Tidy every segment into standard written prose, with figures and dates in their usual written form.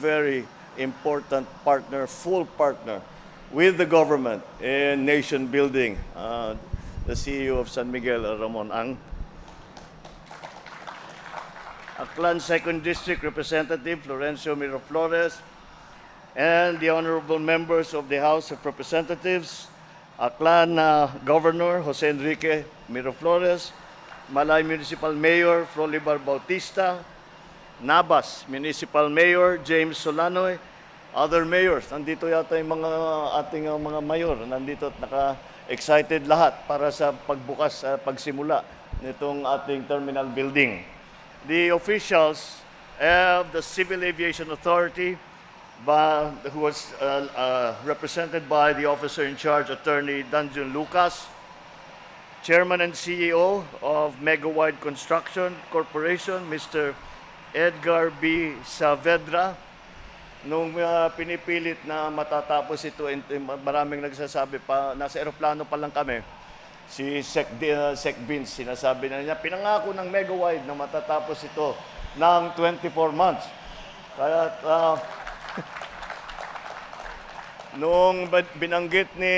very important partner, full partner with the government in nation building, the CEO of San Miguel, Ramon Ang. Aklan 2nd District Representative Florencio Miraflores, and the honorable members of the House of Representatives, Aklan Governor Jose Enrique Miraflores, Malay Municipal Mayor Frolibar Bautista, Nabas Municipal Mayor James Solanoy, other mayors. Nandito yata yung mga ating mga mayor. Nandito at naka-excited lahat para sa pagbukas, pagsimula nitong ating terminal building. The officials of the Civil Aviation Authority, who was represented by the officer in charge, Attorney Danjun Lucas, Chairman and CEO of Megawide Construction Corporation, Mr. Edgar B. Saavedra. Nung pinipilit na matatapos ito, maraming nagsasabi pa, nasa eroplano pa lang kami, si Sec Vince, sinasabi na niya, pinangako ng Megawide na matatapos ito ng 24 months. Kaya nung binanggit ni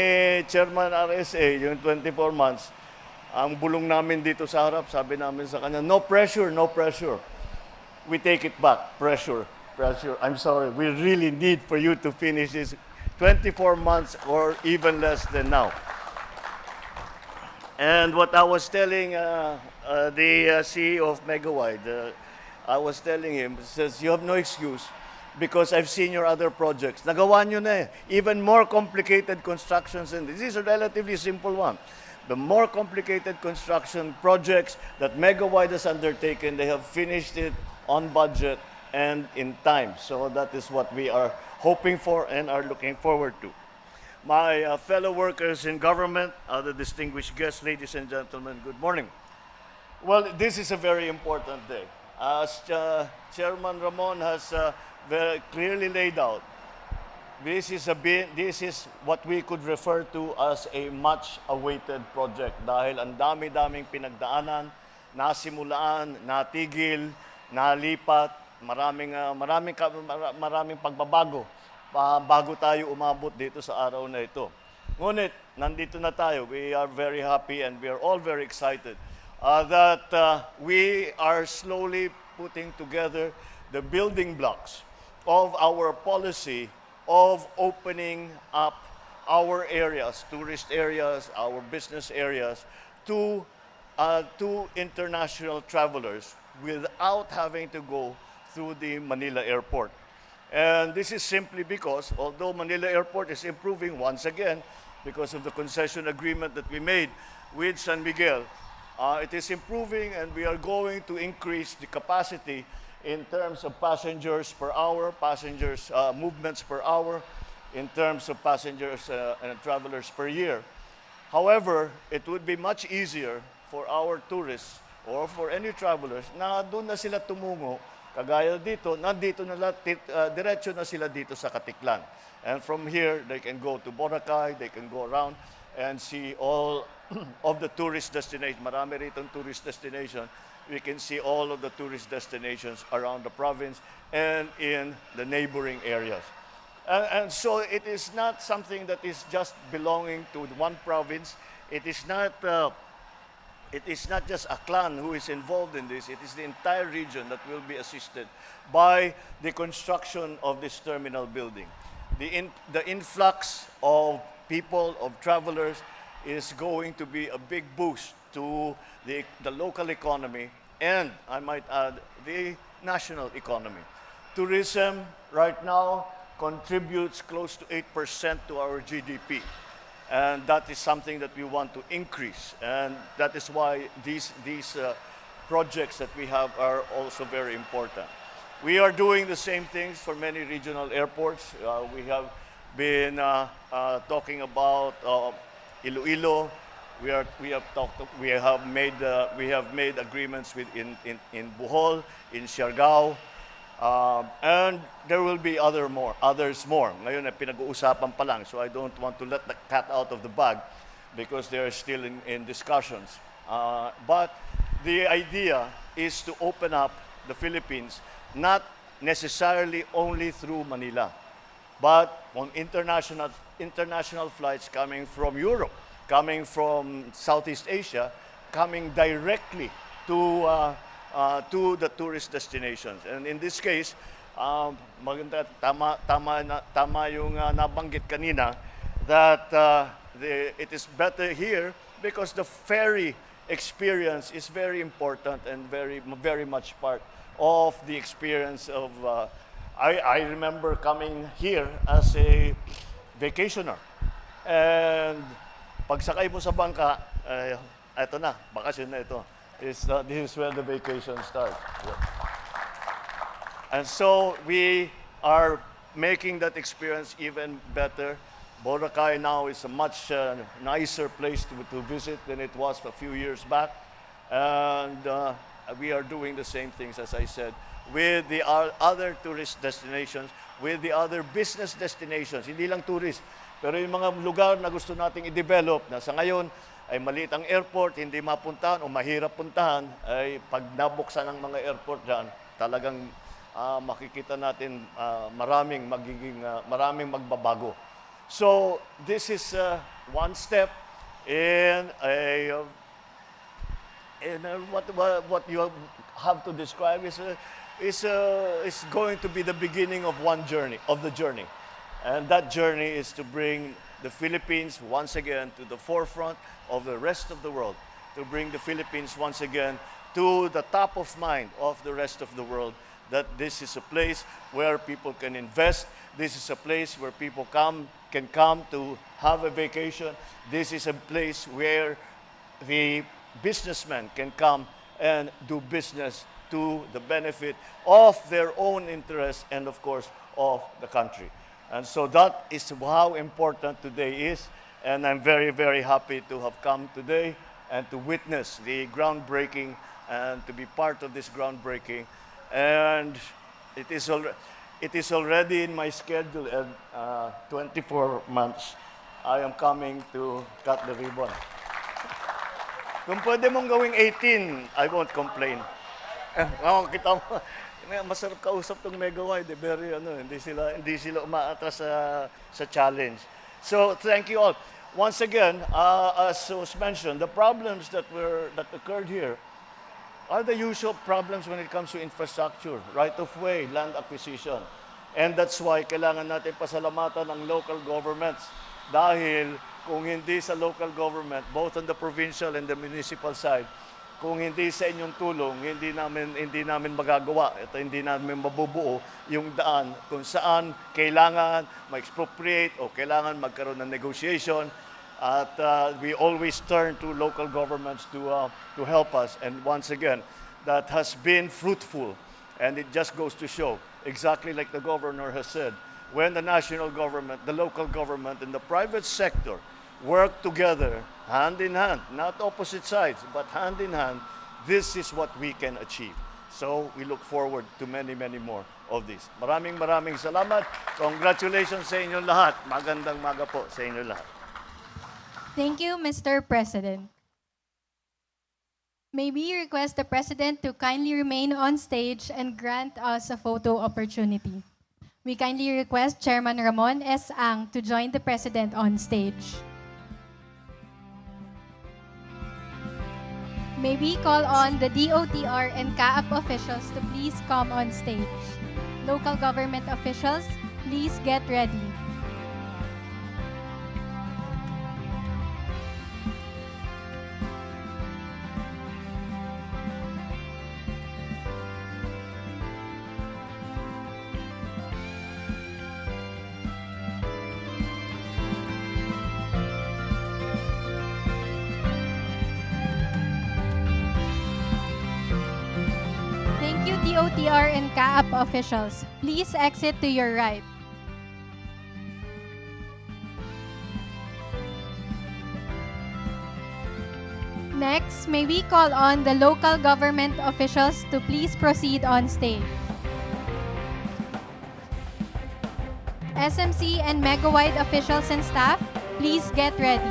Chairman RSA yung 24 months, ang bulong namin dito sa harap, sabi namin sa kanya, no pressure, no pressure. We take it back, pressure. I'm sorry, we really need for you to finish this 24 months or even less than now. And what I was telling the CEO of Megawide, I was telling him, says, you have no excuse because I've seen your other projects. Nagawa nyo na eh. Even more complicated constructions, and this is a relatively simple one. The more complicated construction projects that Megawide has undertaken, they have finished it on budget and in time. So that is what we are hoping for and are looking forward to. My fellow workers in government, other distinguished guests, ladies and gentlemen, good morning. Well, this is a very important day. As Chairman Ramon has very clearly laid out, this is what we could refer to as a much-awaited project dahil ang dami-daming pinagdaanan, nasimulaan, natigil, nalipat, maraming pagbabago bago tayo umabot dito sa araw na ito. Ngunit, nandito na tayo. We are very happy and we are all very excited that we are slowly putting together the building blocks of our policy of opening up our areas, tourist areas, our business areas, to international travelers without having to go through the Manila Airport. And this is simply because, although Manila Airport is improving once again because of the concession agreement that we made with San Miguel, it is improving and we are going to increase the capacity in terms of passengers per hour, movements per hour, in terms of passengers and travelers per year. However, it would be much easier for our tourists or for any travelers na doon na sila tumungo, kagaya dito, diretso na sila dito sa Caticlan. And from here, they can go to Boracay, they can go around and see all of the tourist destinations. Marami ritong tourist destination. We can see all of the tourist destinations around the province and in the neighboring areas. And so it is not something that is just belonging to one province. It is not just Aklan who is involved in this. It is the entire region that will be assisted by the construction of this terminal building. The influx of people, of travelers, is going to be a big boost to the local economy and, I might add, the national economy. Tourism right now contributes close to 8% to our GDP. And that is something that we want to increase. And that is why these projects that we have are also very important. We are doing the same things for many regional airports. We have been talking about Iloilo. We have made agreements in Bohol, in Siargao, and there will be others more. Ngayon pinag-uusapan pa lang, so I don't want to let the cat out of the bag because they are still in discussions. But the idea is to open up the Philippines not necessarily only through Manila, but on international flights coming from Europe, coming from Southeast Asia, coming directly to the tourist destinations. And in this case, maganda, tama yung nabanggit kanina that it is better here because the ferry experience is very important and very much part of the experience of. I remember coming here as a vacationer, and pagsakay mo sa bangka, eto na, bakasyon na ito. This is where the vacation starts. And so we are making that experience even better. Boracay now is a much nicer place to visit than it was a few years back. And we are doing the same things, as I said, with the other tourist destinations, with the other business destinations. Hindi lang tourist, pero yung mga lugar na gusto nating i-develop na sa ngayon ay maliit ang airport, hindi mapuntahan o mahirap puntahan, ay pag nabuksan ang mga airport dyan, talagang makikita natin maraming magbabago. So this is one step in what you have to describe is going to be the beginning of the journey. And that journey is to bring the Philippines once again to the forefront of the rest of the world, to bring the Philippines once again to the top of mind of the rest of the world, that this is a place where people can invest, this is a place where people can come to have a vacation, this is a place where the businessmen can come and do business to the benefit of their own interests and, of course, of the country. And so that is how important today is, and I'm very, very happy to have come today and to witness the groundbreaking and to be part of this groundbreaking. And it is already in my schedule, and 24 months I am coming to cut the ribbon. Kung pwede mong gawing 18, I won't complain. Kita mo, masarap kausap tong Megawide, very hindi sila umaatras sa challenge. So thank you all. Once again, as was mentioned, the problems that occurred here are the usual problems when it comes to infrastructure, right of way, land acquisition. And that's why kailangan natin pasalamatan ang local governments, dahil kung hindi sa local government, both on the provincial and the municipal side, kung hindi sa inyong tulong, hindi namin magagawa at hindi namin mabubuo yung daan kung saan kailangan ma-expropriate o kailangan magkaroon ng negotiation. At we always turn to local governments to help us. And once again, that has been fruitful. And it just goes to show, exactly like the governor has said, when the national government, the local government, and the private sector work together, hand in hand, not opposite sides, but hand in hand, this is what we can achieve. So we look forward to many, many more of this. Maraming salamat. Congratulations sa inyong lahat. Magandang maga po sa inyong lahat. Thank you, Mr. President. May we request the President to kindly remain on stage and grant us a photo opportunity. We kindly request Chairman Ramon S. Ang to join the President on stage. May we call on the DOTR and CAAP officials to please come on stage. Local government officials, please get ready. DOTR and CAAP officials, please exit to your right. Next, may we call on the local government officials to please proceed on stage. SMC and Megawide officials and staff, please get ready.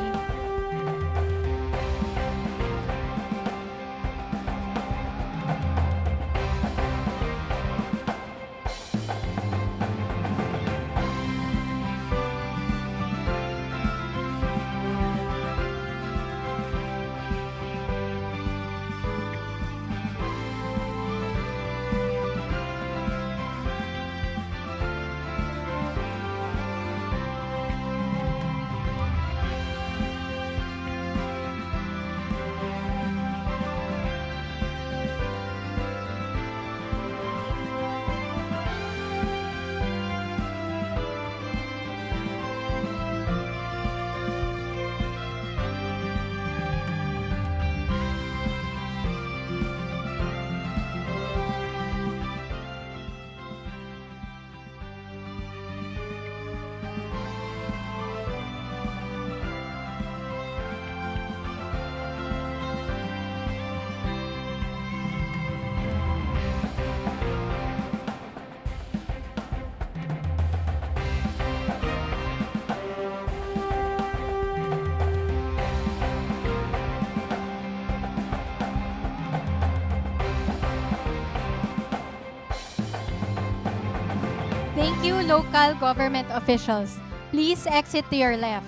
Thank you, local government officials. Please exit to your left.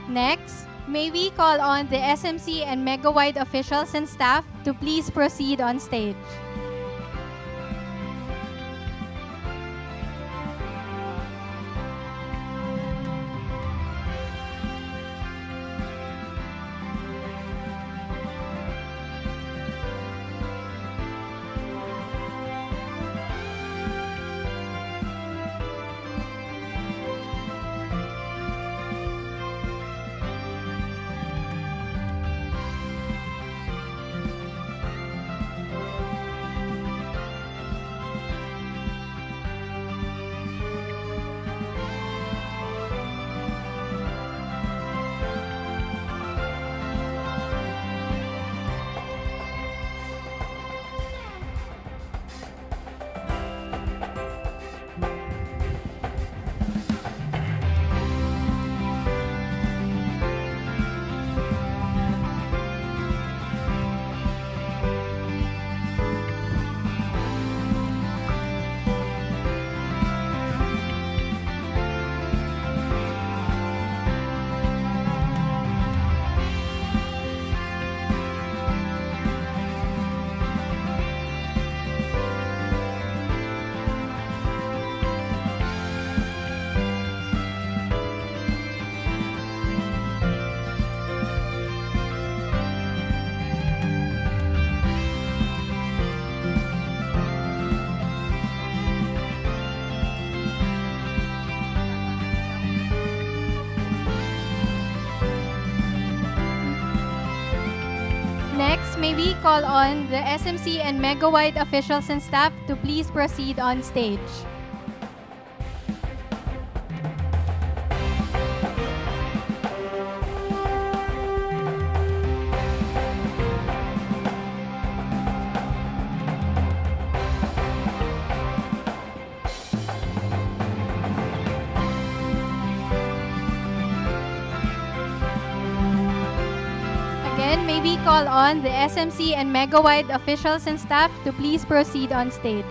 Next, may we call on the SMC and Megawide officials and staff to please proceed on stage. Next, may we call on the SMC and Megawide officials and staff to please proceed on stage. Again, may we call on the SMC and Megawide officials and staff to please proceed on stage.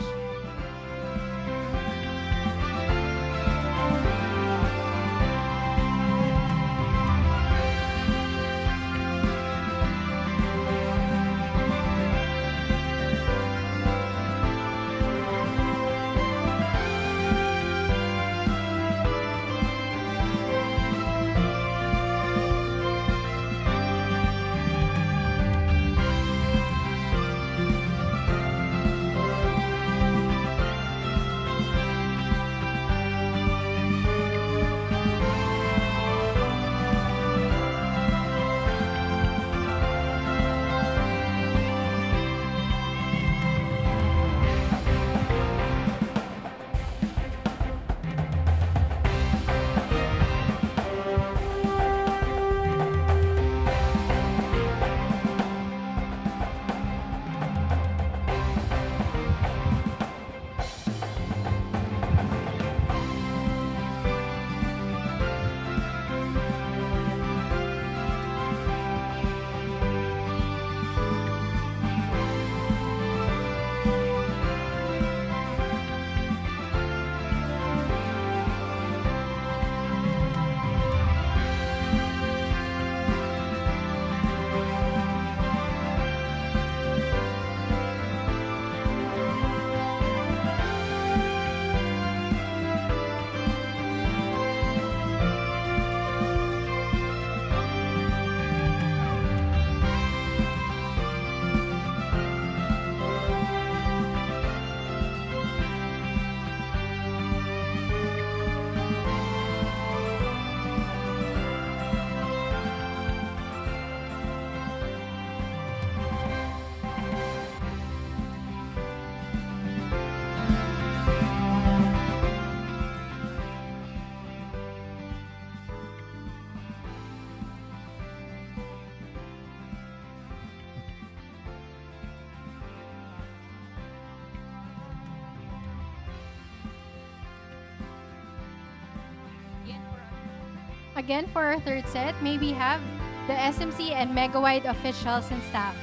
Again, for our third set, may we have the SMC and Megawide officials and staff.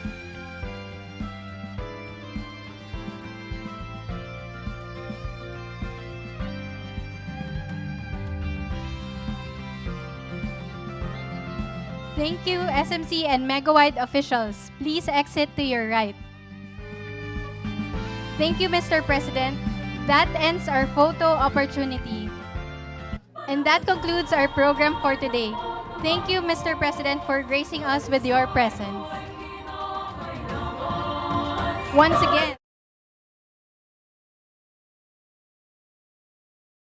Thank you, SMC and Megawide officials. Please exit to your right. Thank you, Mr. President. That ends our photo opportunity. And that concludes our program for today. Thank you, Mr. President, for gracing us with your presence. Once again,